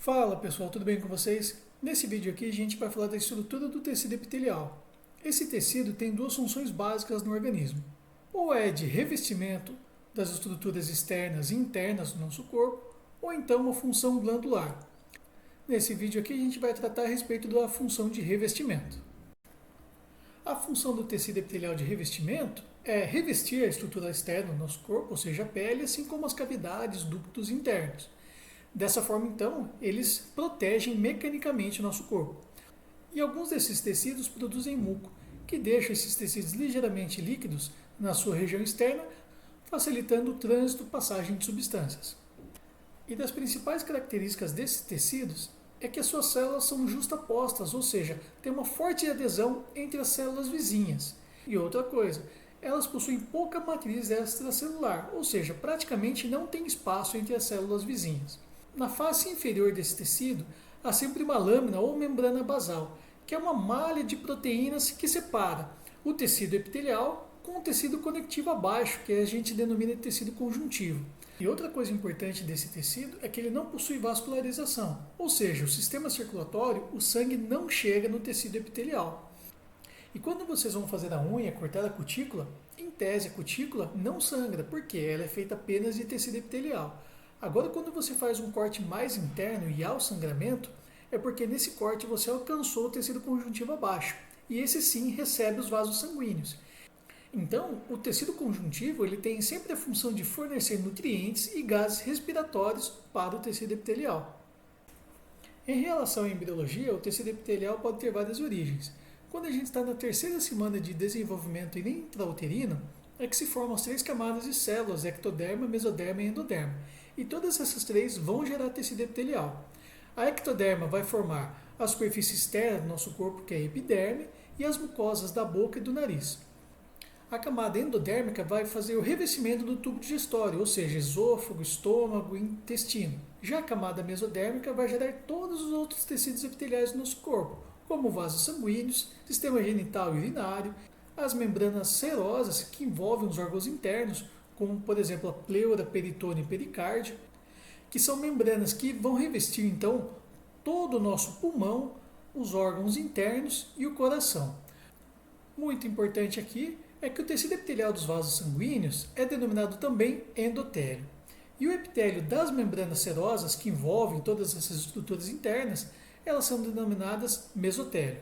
Fala pessoal, tudo bem com vocês? Nesse vídeo aqui a gente vai falar da estrutura do tecido epitelial. Esse tecido tem duas funções básicas no organismo. Ou é de revestimento das estruturas externas e internas do nosso corpo, ou então uma função glandular. Nesse vídeo aqui a gente vai tratar a respeito da função de revestimento. A função do tecido epitelial de revestimento é revestir a estrutura externa do nosso corpo, ou seja, a pele, assim como as cavidades, ductos internos. Dessa forma, então, eles protegem mecanicamente o nosso corpo. E alguns desses tecidos produzem muco, que deixa esses tecidos ligeiramente líquidos na sua região externa, facilitando o trânsito e passagem de substâncias. E das principais características desses tecidos é que as suas células são justapostas, ou seja, tem uma forte adesão entre as células vizinhas. E outra coisa, elas possuem pouca matriz extracelular, ou seja, praticamente não tem espaço entre as células vizinhas. Na face inferior desse tecido, há sempre uma lâmina ou membrana basal, que é uma malha de proteínas que separa o tecido epitelial com o tecido conectivo abaixo, que a gente denomina de tecido conjuntivo. E outra coisa importante desse tecido é que ele não possui vascularização, ou seja, o sistema circulatório, o sangue não chega no tecido epitelial. E quando vocês vão fazer a unha, cortar a cutícula, em tese a cutícula não sangra, porque ela é feita apenas de tecido epitelial. Agora, quando você faz um corte mais interno e há o sangramento, é porque nesse corte você alcançou o tecido conjuntivo abaixo, e esse sim recebe os vasos sanguíneos. Então, o tecido conjuntivo ele tem sempre a função de fornecer nutrientes e gases respiratórios para o tecido epitelial. Em relação à embriologia, o tecido epitelial pode ter várias origens. Quando a gente está na terceira semana de desenvolvimento intrauterino, é que se formam as três camadas de células, ectoderma, mesoderma e endoderma. E todas essas três vão gerar tecido epitelial. A ectoderma vai formar a superfície externa do nosso corpo, que é a epiderme, e as mucosas da boca e do nariz. A camada endodérmica vai fazer o revestimento do tubo digestório, ou seja, esôfago, estômago e intestino. Já a camada mesodérmica vai gerar todos os outros tecidos epiteliais do nosso corpo, como vasos sanguíneos, sistema genital e urinário, as membranas serosas que envolvem os órgãos internos, como por exemplo a pleura, peritônio e pericárdio, que são membranas que vão revestir então todo o nosso pulmão, os órgãos internos e o coração. Muito importante aqui é que o tecido epitelial dos vasos sanguíneos é denominado também endotélio. E o epitélio das membranas serosas, que envolvem todas essas estruturas internas, elas são denominadas mesotélio.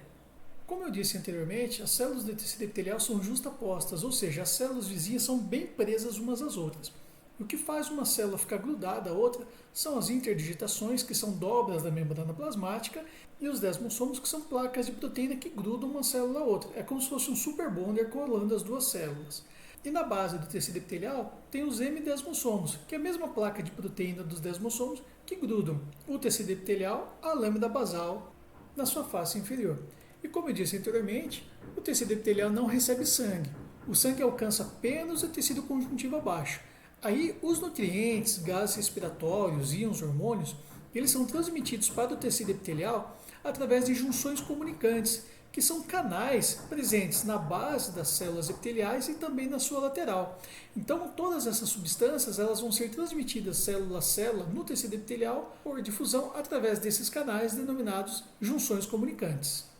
Como eu disse anteriormente, as células do tecido epitelial são justapostas, ou seja, as células vizinhas são bem presas umas às outras. O que faz uma célula ficar grudada à outra são as interdigitações, que são dobras da membrana plasmática, e os desmossomos, que são placas de proteína que grudam uma célula à outra. É como se fosse um super bonder colando as duas células. E na base do tecido epitelial tem os hemidesmossomos, que é a mesma placa de proteína dos desmossomos que grudam o tecido epitelial à lâmina basal na sua face inferior. E como eu disse anteriormente, o tecido epitelial não recebe sangue. O sangue alcança apenas o tecido conjuntivo abaixo. Aí os nutrientes, gases respiratórios, íons, hormônios, eles são transmitidos para o tecido epitelial através de junções comunicantes, que são canais presentes na base das células epiteliais e também na sua lateral. Então, todas essas substâncias elas vão ser transmitidas célula a célula no tecido epitelial por difusão através desses canais denominados junções comunicantes.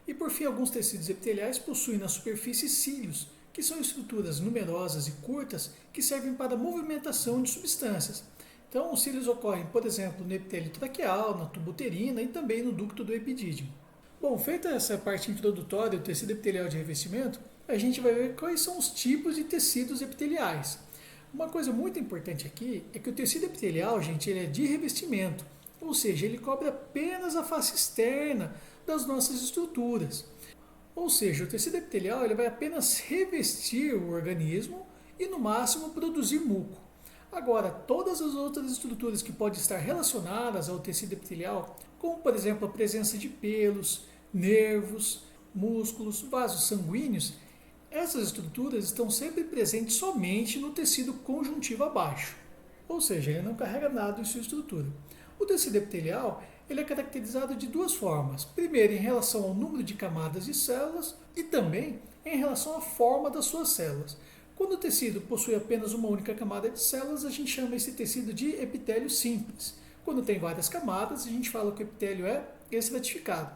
E por fim, alguns tecidos epiteliais possuem na superfície cílios, que são estruturas numerosas e curtas que servem para a movimentação de substâncias. Então, os cílios ocorrem, por exemplo, no epitélio traqueal, na tuba uterina e também no ducto do epidídimo. Bom, feita essa parte introdutória do tecido epitelial de revestimento, a gente vai ver quais são os tipos de tecidos epiteliais. Uma coisa muito importante aqui é que o tecido epitelial, gente, ele é de revestimento, ou seja, ele cobre apenas a face externa das nossas estruturas. Ou seja, o tecido epitelial ele vai apenas revestir o organismo e, no máximo, produzir muco. Agora, todas as outras estruturas que podem estar relacionadas ao tecido epitelial, como, por exemplo, a presença de pelos, nervos, músculos, vasos sanguíneos, essas estruturas estão sempre presentes somente no tecido conjuntivo abaixo. Ou seja, ele não carrega nada em sua estrutura. O tecido epitelial ele é caracterizado de duas formas. Primeiro, em relação ao número de camadas de células e também em relação à forma das suas células. Quando o tecido possui apenas uma única camada de células, a gente chama esse tecido de epitélio simples. Quando tem várias camadas, a gente fala que o epitélio é estratificado.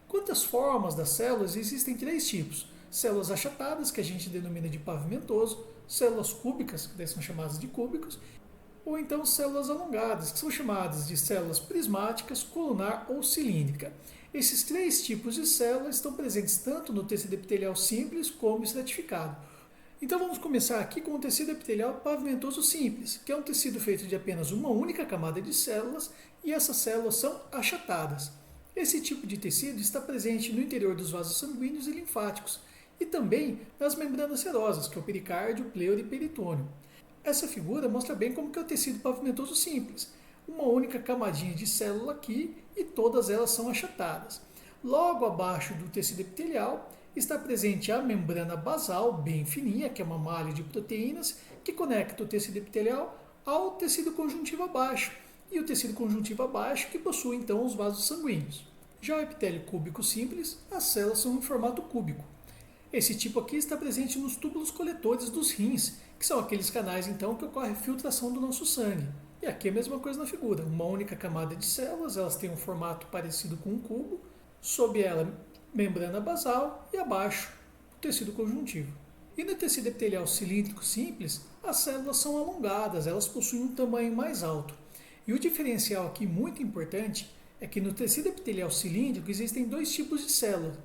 Quanto às formas das células, existem três tipos. Células achatadas, que a gente denomina de pavimentoso, células cúbicas, que daí são chamadas de cúbicos, ou então células alongadas, que são chamadas de células prismáticas, colunar ou cilíndrica. Esses três tipos de células estão presentes tanto no tecido epitelial simples como estratificado. Então vamos começar aqui com o tecido epitelial pavimentoso simples, que é um tecido feito de apenas uma única camada de células e essas células são achatadas. Esse tipo de tecido está presente no interior dos vasos sanguíneos e linfáticos e também nas membranas serosas, que é o pericárdio, pleura e peritônio. Essa figura mostra bem como que é o tecido pavimentoso simples, uma única camadinha de célula aqui e todas elas são achatadas. Logo abaixo do tecido epitelial está presente a membrana basal, bem fininha, que é uma malha de proteínas, que conecta o tecido epitelial ao tecido conjuntivo abaixo, e o tecido conjuntivo abaixo que possui então os vasos sanguíneos. Já o epitélio cúbico simples, as células são em formato cúbico. Esse tipo aqui está presente nos túbulos coletores dos rins, que são aqueles canais então que ocorre a filtração do nosso sangue. E aqui é a mesma coisa na figura, uma única camada de células, elas têm um formato parecido com um cubo, sob ela membrana basal e abaixo o tecido conjuntivo. E no tecido epitelial cilíndrico simples, as células são alongadas, elas possuem um tamanho mais alto. E o diferencial aqui muito importante é que no tecido epitelial cilíndrico existem dois tipos de células.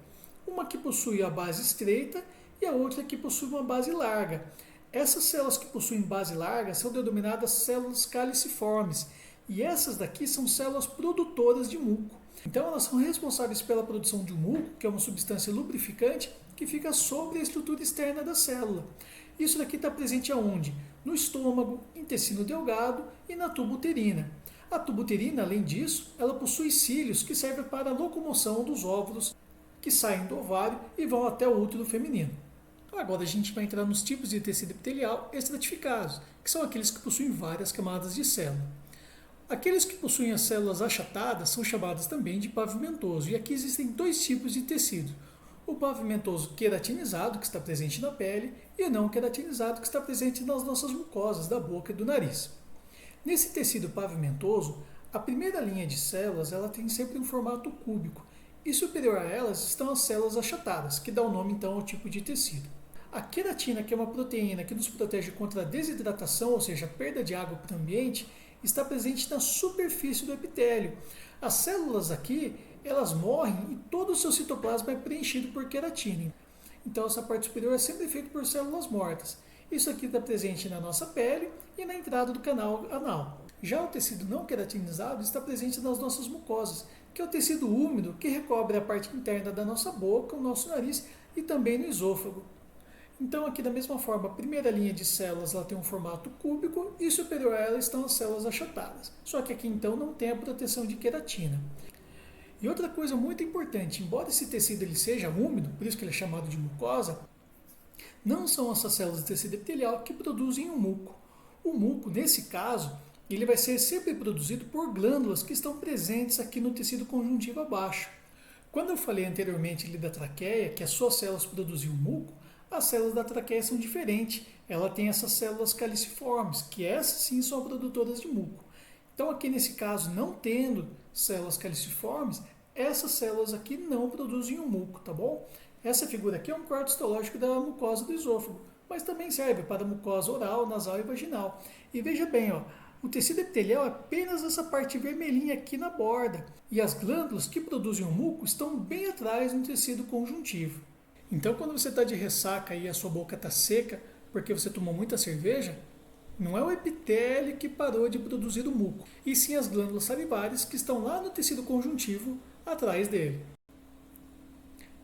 Uma que possui a base estreita e a outra que possui uma base larga. Essas células que possuem base larga são denominadas células caliciformes e essas daqui são células produtoras de muco. Então elas são responsáveis pela produção de um muco, que é uma substância lubrificante que fica sobre a estrutura externa da célula. Isso daqui está presente aonde? No estômago, intestino delgado e na tuba uterina. A tuba uterina, além disso, ela possui cílios que servem para a locomoção dos óvulos que saem do ovário e vão até o útero feminino. Agora a gente vai entrar nos tipos de tecido epitelial estratificados, que são aqueles que possuem várias camadas de célula. Aqueles que possuem as células achatadas são chamados também de pavimentoso, e aqui existem dois tipos de tecido. O pavimentoso queratinizado, que está presente na pele, e o não queratinizado, que está presente nas nossas mucosas da boca e do nariz. Nesse tecido pavimentoso, a primeira linha de células ela tem sempre um formato cúbico, e superior a elas estão as células achatadas, que dá o nome então ao tipo de tecido. A queratina, que é uma proteína que nos protege contra a desidratação, ou seja, a perda de água para o ambiente, está presente na superfície do epitélio. As células aqui, elas morrem e todo o seu citoplasma é preenchido por queratina. Então essa parte superior é sempre feita por células mortas. Isso aqui está presente na nossa pele e na entrada do canal anal. Já o tecido não queratinizado está presente nas nossas mucosas, que é o tecido úmido que recobre a parte interna da nossa boca, o nosso nariz e também no esôfago. Então aqui da mesma forma, a primeira linha de células ela tem um formato cúbico e superior a ela estão as células achatadas. Só que aqui então não tem a proteção de queratina. E outra coisa muito importante, embora esse tecido ele seja úmido, por isso que ele é chamado de mucosa, não são essas células de tecido epitelial que produzem o muco. O muco, nesse caso, ele vai ser sempre produzido por glândulas que estão presentes aqui no tecido conjuntivo abaixo. Quando eu falei anteriormente ali da traqueia, que as suas células produziam muco, as células da traqueia são diferentes. Ela tem essas células caliciformes, que essas sim são produtoras de muco. Então aqui nesse caso, não tendo células caliciformes, essas células aqui não produzem o muco, tá bom? Essa figura aqui é um corte histológico da mucosa do esôfago, mas também serve para a mucosa oral, nasal e vaginal. E veja bem, ó, o tecido epitelial é apenas essa parte vermelhinha aqui na borda, e as glândulas que produzem o muco estão bem atrás no tecido conjuntivo. Então, quando você está de ressaca e a sua boca está seca porque você tomou muita cerveja, não é o epitélio que parou de produzir o muco, e sim as glândulas salivares que estão lá no tecido conjuntivo atrás dele.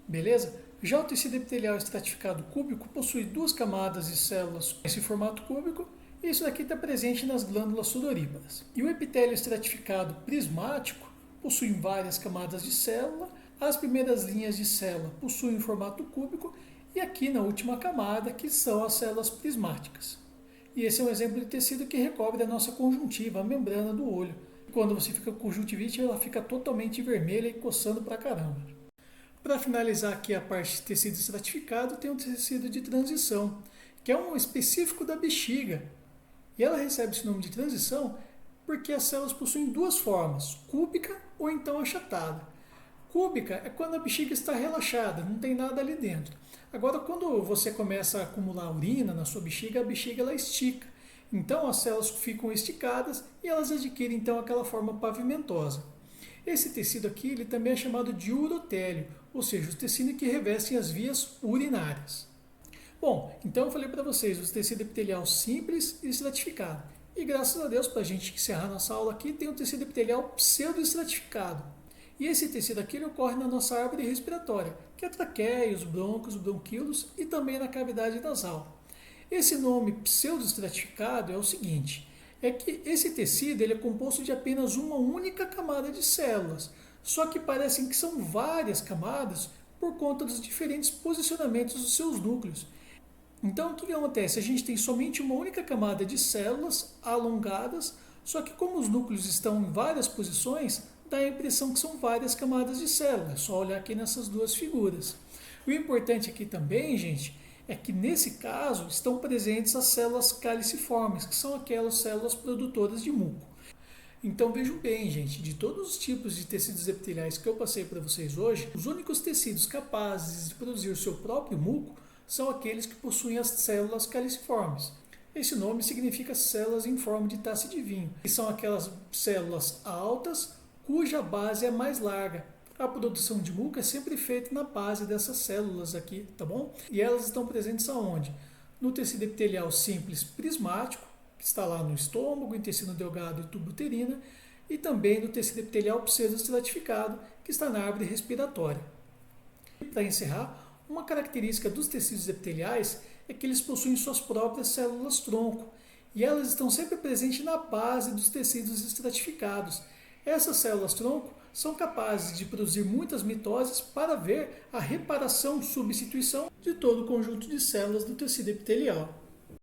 Beleza? Já o tecido epitelial estratificado cúbico possui duas camadas de células nesse formato cúbico, e isso daqui está presente nas glândulas sudoríparas. E o epitélio estratificado prismático possui várias camadas de célula. As primeiras linhas de célula possuem um formato cúbico e aqui na última camada que são as células prismáticas. E esse é um exemplo de tecido que recobre a nossa conjuntiva, a membrana do olho. Quando você fica com conjuntivite, ela fica totalmente vermelha e coçando pra caramba. Para finalizar aqui a parte de tecido estratificado, tem o tecido de transição, que é um específico da bexiga. E ela recebe esse nome de transição porque as células possuem duas formas, cúbica ou então achatada. Cúbica é quando a bexiga está relaxada, não tem nada ali dentro. Agora, quando você começa a acumular urina na sua bexiga, a bexiga ela estica. Então, as células ficam esticadas e elas adquirem então aquela forma pavimentosa. Esse tecido aqui ele também é chamado de urotélio, ou seja, os tecidos que revestem as vias urinárias. Bom, então eu falei para vocês o tecido epitelial simples e estratificado. E graças a Deus, para a gente encerrar nossa aula aqui, tem o tecido epitelial pseudoestratificado. E esse tecido aqui ele ocorre na nossa árvore respiratória, que é a traqueia, os brônquios, os bronquíolos e também na cavidade nasal. Esse nome pseudoestratificado é o seguinte, é que esse tecido ele é composto de apenas uma única camada de células, só que parecem que são várias camadas por conta dos diferentes posicionamentos dos seus núcleos. Então, o que acontece? A gente tem somente uma única camada de células alongadas, só que como os núcleos estão em várias posições, dá a impressão que são várias camadas de células. É só olhar aqui nessas duas figuras. O importante aqui também, gente, é que nesse caso estão presentes as células caliciformes, que são aquelas células produtoras de muco. Então vejam bem, gente, de todos os tipos de tecidos epiteliais que eu passei para vocês hoje, os únicos tecidos capazes de produzir o seu próprio muco são aqueles que possuem as células caliciformes. Esse nome significa células em forma de taça de vinho, que são aquelas células altas cuja base é mais larga. A produção de muco é sempre feita na base dessas células aqui, tá bom? E elas estão presentes aonde? No tecido epitelial simples prismático, que está lá no estômago, intestino delgado e tubo uterina, e também no tecido epitelial pseudoestratificado, que está na árvore respiratória. E para encerrar, uma característica dos tecidos epiteliais é que eles possuem suas próprias células-tronco, e elas estão sempre presentes na base dos tecidos estratificados. Essas células-tronco são capazes de produzir muitas mitoses para ver a reparação, substituição de todo o conjunto de células do tecido epitelial.